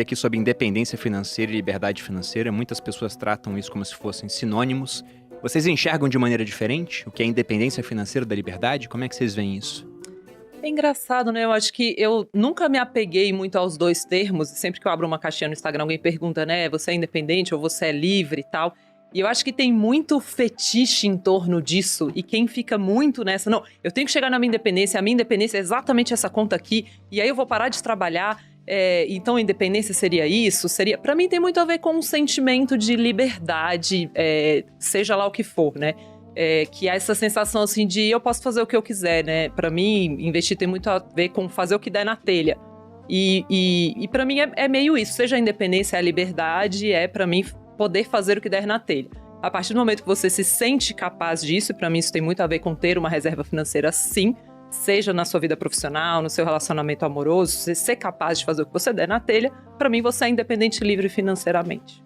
Aqui sobre independência financeira e liberdade financeira, muitas pessoas tratam isso como se fossem sinônimos. Vocês enxergam de maneira diferente o que é independência financeira da liberdade? Como é que vocês veem isso? É engraçado, né? Eu acho que eu nunca me apeguei muito aos dois termos. Sempre que eu abro uma caixinha no Instagram, alguém pergunta, né? Você é independente ou você é livre e tal. E eu acho que tem muito fetiche em torno disso. E quem fica muito nessa, não, eu tenho que chegar na minha independência, a minha independência é exatamente essa conta aqui, e aí eu vou parar de trabalhar. Então a independência seria isso? Para mim tem muito a ver com um sentimento de liberdade, seja lá o que for, né? Que há essa sensação assim de eu posso fazer o que eu quiser, né? Para mim, investir tem muito a ver com fazer o que der na telha. E para mim é meio isso, seja a independência, a liberdade, para mim poder fazer o que der na telha. A partir do momento que você se sente capaz disso, e para mim isso tem muito a ver com ter uma reserva financeira, sim, seja na sua vida profissional, no seu relacionamento amoroso, você ser capaz de fazer o que você der na telha, pra mim você é independente e livre financeiramente.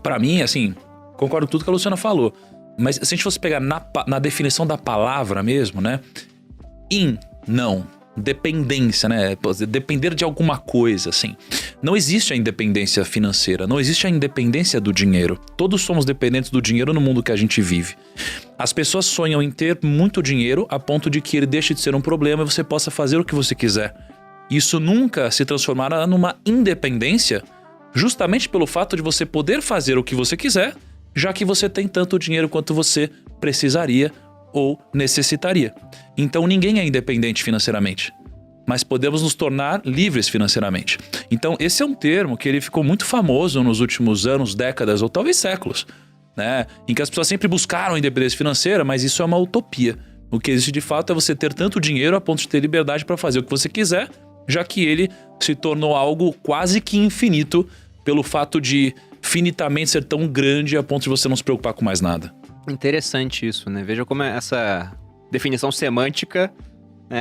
Pra mim, assim, concordo com tudo que a Luciana falou. Mas se a gente fosse pegar na definição da palavra mesmo, né? Não. Dependência, né? Depender de alguma coisa, assim. Não existe a independência financeira, não existe a independência do dinheiro. Todos somos dependentes do dinheiro no mundo que a gente vive. As pessoas sonham em ter muito dinheiro a ponto de que ele deixe de ser um problema e você possa fazer o que você quiser. Isso nunca se transformará numa independência, justamente pelo fato de você poder fazer o que você quiser, já que você tem tanto dinheiro quanto você precisaria ou necessitaria. Então ninguém é independente financeiramente, mas podemos nos tornar livres financeiramente. Então esse é um termo que ele ficou muito famoso nos últimos anos, décadas ou talvez séculos, né? Em que as pessoas sempre buscaram a independência financeira, mas isso é uma utopia. O que existe de fato é você ter tanto dinheiro a ponto de ter liberdade para fazer o que você quiser, já que ele se tornou algo quase que infinito pelo fato de finitamente ser tão grande a ponto de você não se preocupar com mais nada. Interessante isso, né? Veja como essa definição semântica,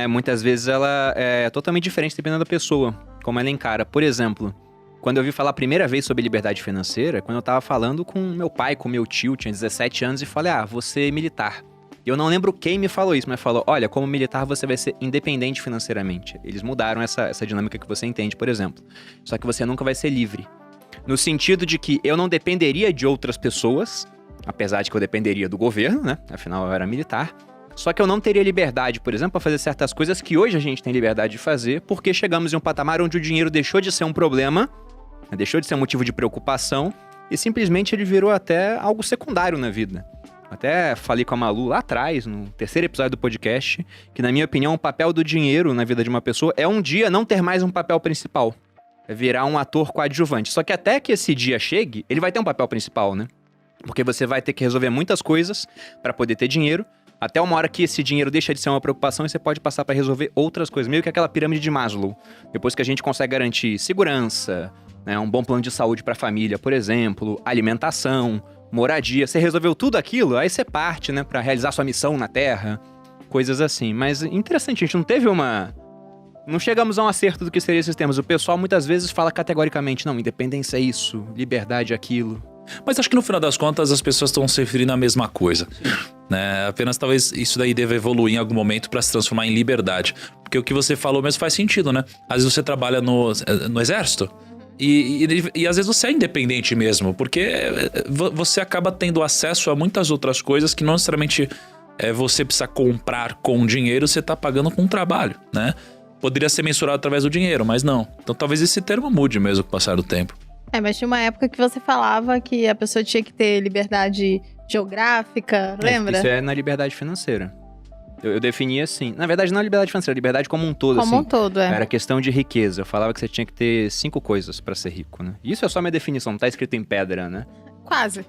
muitas vezes ela é totalmente diferente dependendo da pessoa, como ela encara. Por exemplo, quando eu ouvi falar a primeira vez sobre liberdade financeira, quando eu tava falando com meu pai, com meu tio, tinha 17 anos, e falei, você é militar. E eu não lembro quem me falou isso, mas falou, olha, como militar você vai ser independente financeiramente. Eles mudaram essa dinâmica que você entende, por exemplo. Só que você nunca vai ser livre. No sentido de que eu não dependeria de outras pessoas, apesar de que eu dependeria do governo, né? Afinal, eu era militar. Só que eu não teria liberdade, por exemplo, para fazer certas coisas que hoje a gente tem liberdade de fazer, porque chegamos em um patamar onde o dinheiro deixou de ser um problema, deixou de ser um motivo de preocupação, e simplesmente ele virou até algo secundário na vida. Até falei com a Malu lá atrás, no terceiro episódio do podcast, que na minha opinião o papel do dinheiro na vida de uma pessoa é um dia não ter mais um papel principal. É virar um ator coadjuvante. Só que até que esse dia chegue, ele vai ter um papel principal, né? Porque você vai ter que resolver muitas coisas para poder ter dinheiro, até uma hora que esse dinheiro deixa de ser uma preocupação e você pode passar para resolver outras coisas. Meio que aquela pirâmide de Maslow. Depois que a gente consegue garantir segurança, né, um bom plano de saúde para a família, por exemplo, alimentação, moradia, você resolveu tudo aquilo, aí você parte, né, para realizar sua missão na Terra, coisas assim. Mas interessante, a gente não teve não chegamos a um acerto do que seriam esses termos. O pessoal muitas vezes fala categoricamente, não, independência é isso, liberdade é aquilo. Mas acho que no final das contas as pessoas estão se referindo à mesma coisa, né? Apenas talvez isso daí deva evoluir em algum momento para se transformar em liberdade. Porque o que você falou mesmo faz sentido, né? Às vezes você trabalha no exército e às vezes você é independente mesmo, porque você acaba tendo acesso a muitas outras coisas que não necessariamente você precisa comprar com dinheiro, você está pagando com trabalho, né? Poderia ser mensurado através do dinheiro, mas não. Então talvez esse termo mude mesmo com o passar do tempo. Mas tinha uma época que você falava que a pessoa tinha que ter liberdade geográfica, lembra? Isso é na liberdade financeira. Eu definia assim. Na verdade, não a liberdade financeira, a liberdade como um todo. Como um todo, Era questão de riqueza. Eu falava que você tinha que ter 5 coisas pra ser rico, né? Isso é só minha definição, não tá escrito em pedra, né? Quase.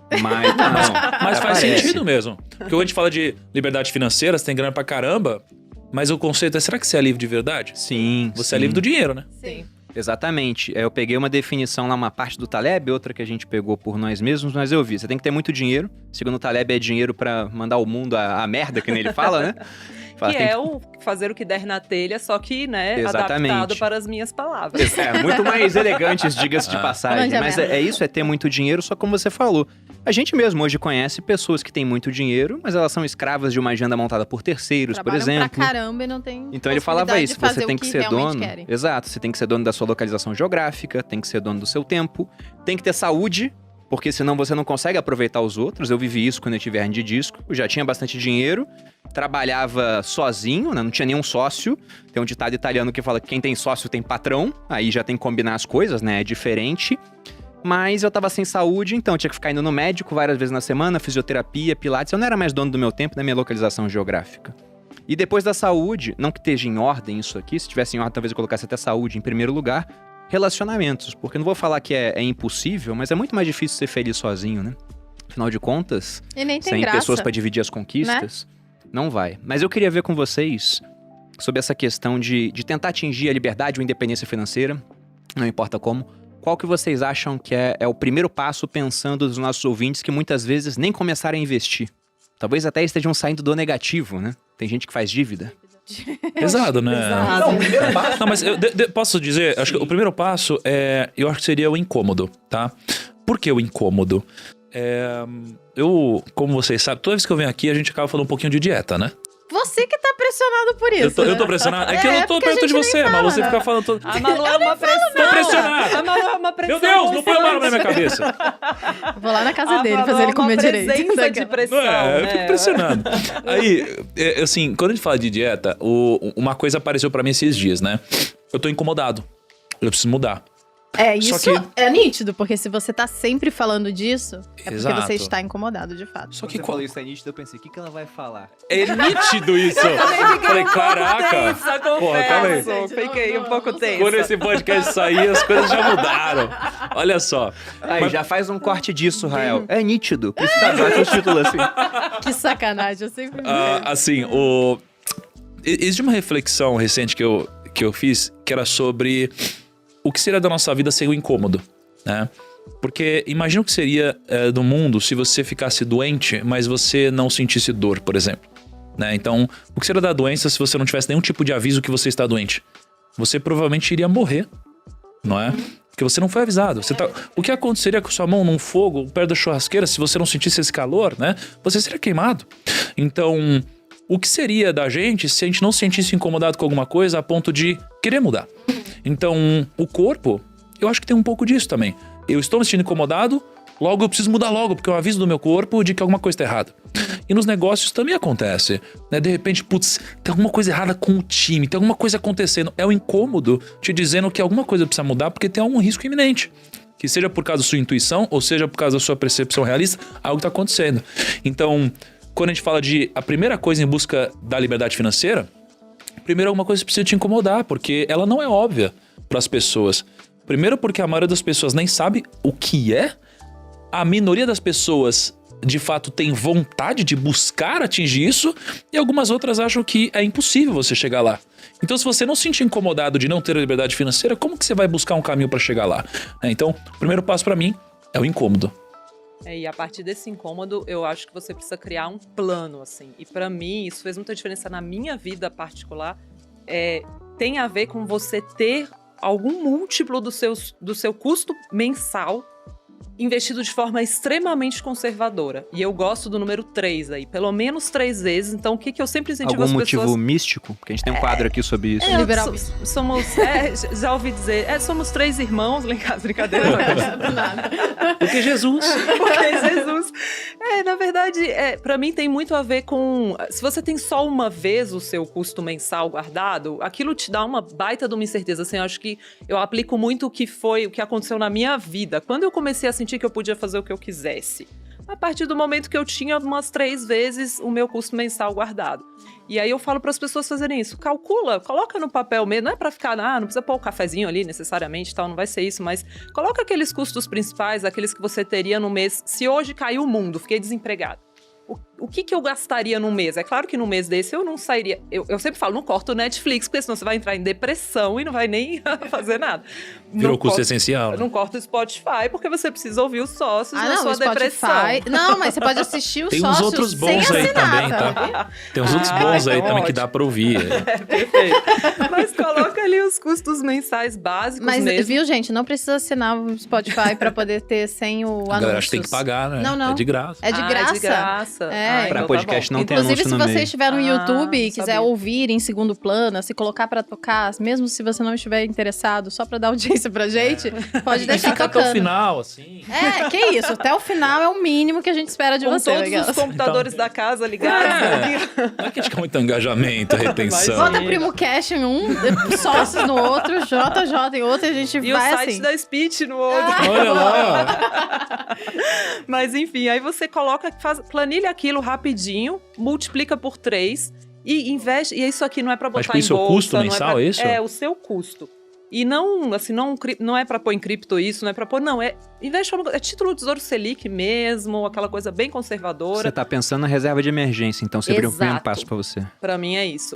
Mas faz sentido mesmo. Porque quando a gente fala de liberdade financeira, você tem grana pra caramba, mas o conceito é, será que você é livre de verdade? Sim. Você é livre do dinheiro, né? Sim. Exatamente. Eu peguei uma definição lá, uma parte do Taleb, outra que a gente pegou por nós mesmos, mas eu vi. Você tem que ter muito dinheiro. Segundo o Taleb, é dinheiro pra mandar o mundo a merda, que nem ele fala, né? O fazer o que der na telha, só que, né, Exatamente. Adaptado para as minhas palavras. Muito mais elegantes, diga-se de passagem. Mas é isso, é ter muito dinheiro, só como você falou. A gente mesmo hoje conhece pessoas que têm muito dinheiro, mas elas são escravas de uma agenda montada por terceiros, Trabalham por exemplo. pra caramba e não tem Então ele falava isso, possibilidade de fazer você tem o que ser realmente dono. querem. Exato, você tem que ser dono da sua localização geográfica, tem que ser dono do seu tempo, tem que ter saúde, porque senão você não consegue aproveitar os outros. Eu vivi isso quando eu tive hernia de disco, eu já tinha bastante dinheiro, trabalhava sozinho, né? Não tinha nenhum sócio. Tem um ditado italiano que fala que quem tem sócio tem patrão, aí já tem que combinar as coisas, né? É diferente. Mas eu tava sem saúde, então eu tinha que ficar indo no médico várias vezes na semana, fisioterapia, pilates. Eu não era mais dono do meu tempo, da minha localização geográfica. E depois da saúde, não que esteja em ordem isso aqui, se tivesse em ordem talvez eu colocasse até saúde em primeiro lugar, relacionamentos. Porque eu não vou falar que é impossível, mas é muito mais difícil ser feliz sozinho, né? Afinal de contas, E nem tem sem graça. pessoas pra dividir as conquistas, não vai. Mas eu queria ver com vocês sobre essa questão de tentar atingir a liberdade ou independência financeira, não importa como. Qual que vocês acham que é o primeiro passo pensando nos nossos ouvintes que muitas vezes nem começaram a investir? Talvez até estejam saindo do negativo, né? Tem gente que faz dívida. Pesado, né? Pesado. Não, o primeiro passo... Não, mas eu posso dizer, acho que o primeiro passo eu acho que seria o incômodo, tá? Por que o incômodo? Eu, como vocês sabem, toda vez que eu venho aqui, a gente acaba falando um pouquinho de dieta, né? Você que tá pressionado por isso. Eu tô pressionado. É que eu não tô porque a perto de gente você, nem Malu. Você fala. fica falando todo... A Malu é uma pressão. Tô pressionado. A Malu é uma pressão. Meu Deus, não põe a Malu na minha cabeça. Vou lá na casa A dele Malu fazer é ele comer uma direito. presença de pressão, Eu né? fico pressionado. Aí, assim, quando a gente fala de dieta, uma coisa apareceu pra mim esses dias, né? Eu tô incomodado. Eu preciso mudar. Isso Só que- é nítido, porque se você tá sempre falando disso, é Exato. porque você está incomodado, de fato. Só que qual... isso é nítido, eu pensei, o que ela vai falar? É nítido isso. Falei, caraca. Tensa, Porra, calma aí. confesso. Fiquei um pouco tensa. Quando esse podcast sair, as coisas já mudaram. Olha só. Aí, já faz um corte disso, Rael. É nítido. Precisa dar o título assim. Que sacanagem, eu sempre me Assim, existe uma reflexão recente que eu fiz, que era sobre o que seria da nossa vida sem o incômodo, né? Porque imagina o que seria do mundo se você ficasse doente, mas você não sentisse dor, por exemplo, né? Então, o que seria da doença se você não tivesse nenhum tipo de aviso que você está doente? Você provavelmente iria morrer, não é? Porque você não foi avisado. O que aconteceria com sua mão num fogo perto da churrasqueira se você não sentisse esse calor, né? Você seria queimado. Então, o que seria da gente se a gente não se sentisse incomodado com alguma coisa a ponto de querer mudar? Então, o corpo, eu acho que tem um pouco disso também. Eu estou me sentindo incomodado, logo eu preciso mudar logo, porque é um aviso do meu corpo de que alguma coisa está errada. E nos negócios também acontece, né? De repente, putz, tem alguma coisa errada com o time, tem alguma coisa acontecendo. É o incômodo te dizendo que alguma coisa precisa mudar porque tem algum risco iminente. Que seja por causa da sua intuição, ou seja por causa da sua percepção realista, algo está acontecendo. Então, quando a gente fala de a primeira coisa em busca da liberdade financeira, primeiro alguma coisa precisa te incomodar, porque ela não é óbvia para as pessoas. Primeiro porque a maioria das pessoas nem sabe o que é. A minoria das pessoas, de fato, tem vontade de buscar atingir isso. E algumas outras acham que é impossível você chegar lá. Então, se você não se sentir incomodado de não ter a liberdade financeira, como que você vai buscar um caminho para chegar lá? Então, o primeiro passo para mim é o incômodo. E a partir desse incômodo, eu acho que você precisa criar um plano, assim. E pra mim, isso fez muita diferença na minha vida particular. Tem a ver com você ter algum múltiplo do seu custo mensal investido de forma extremamente conservadora. E eu gosto do número 3 aí, pelo menos 3 vezes. Então, o que eu sempre incentivo Algum as motivo pessoas... místico? Porque a gente tem um quadro aqui sobre isso. Liberalismo. Somos, já ouvi dizer, somos 3 irmãos, lá em casa, brincadeira. Do nada. Porque Jesus... Porque Jesus... na verdade, pra mim tem muito a ver com... Se você tem só uma vez o seu custo mensal guardado, aquilo te dá uma baita de uma incerteza. Assim, eu acho que eu aplico muito o que aconteceu na minha vida. Quando eu comecei a sentir que eu podia fazer o que eu quisesse, a partir do momento que eu tinha umas 3 vezes o meu custo mensal guardado. E aí eu falo para as pessoas fazerem isso. Calcula, coloca no papel mesmo. Não é para ficar, não precisa pôr o cafezinho ali necessariamente, tal, não vai ser isso, mas coloca aqueles custos principais, aqueles que você teria no mês. Se hoje caiu o mundo, fiquei desempregado. o que eu gastaria num mês? É claro que num mês desse eu não sairia. Eu sempre falo, não corta o Netflix, porque senão você vai entrar em depressão e não vai nem fazer nada. Virou Não custo corta- essencial. Né? Não corta o Spotify, porque você precisa ouvir os sócios na não, sua o Spotify. depressão. Não, mas você pode assistir os Tem uns sócios outros sem bons aí assinar, também, tá? Tem uns outros Ah, bons aí então também que ótimo. dá pra ouvir. Perfeito. Mas coloca ali os custos mensais básicos Mas, mesmo. viu, gente, não precisa assinar o Spotify pra poder ter sem o anúncio. A galera acha que tem que pagar, né? Não. É de graça. É de graça. É de graça. É. Pra então podcast tá bom. não tem Inclusive, anúncio se no você meio. estiver no YouTube e não quiser sabia. ouvir em segundo plano, se colocar pra tocar, mesmo se você não estiver interessado, só pra dar audiência pra gente, pode E deixar fica até o tocando. final, assim. É, que isso, até o final é o mínimo que a gente espera de Com você. todos Miguel. os computadores da casa ligados. Não é que a gente quer muito engajamento, retenção. Bota Primo Cash em um, sócios no outro, JJ em outro, e a gente E o vai site assim. da Speech no outro. Olha lá. Mas enfim, aí você coloca, planilha aquilo rapidinho, multiplica por 3 e investe. E isso aqui não é pra botar Mas tipo, em isso é o bolsa, custo não mensal, é pra, é isso? É o seu custo. E não, assim, não é pra pôr em cripto isso, não é pra pôr, não, investe é título do Tesouro Selic mesmo, aquela coisa bem conservadora. Você tá pensando na reserva de emergência, então seria o primeiro Exato. passo pra você. Pra mim é isso.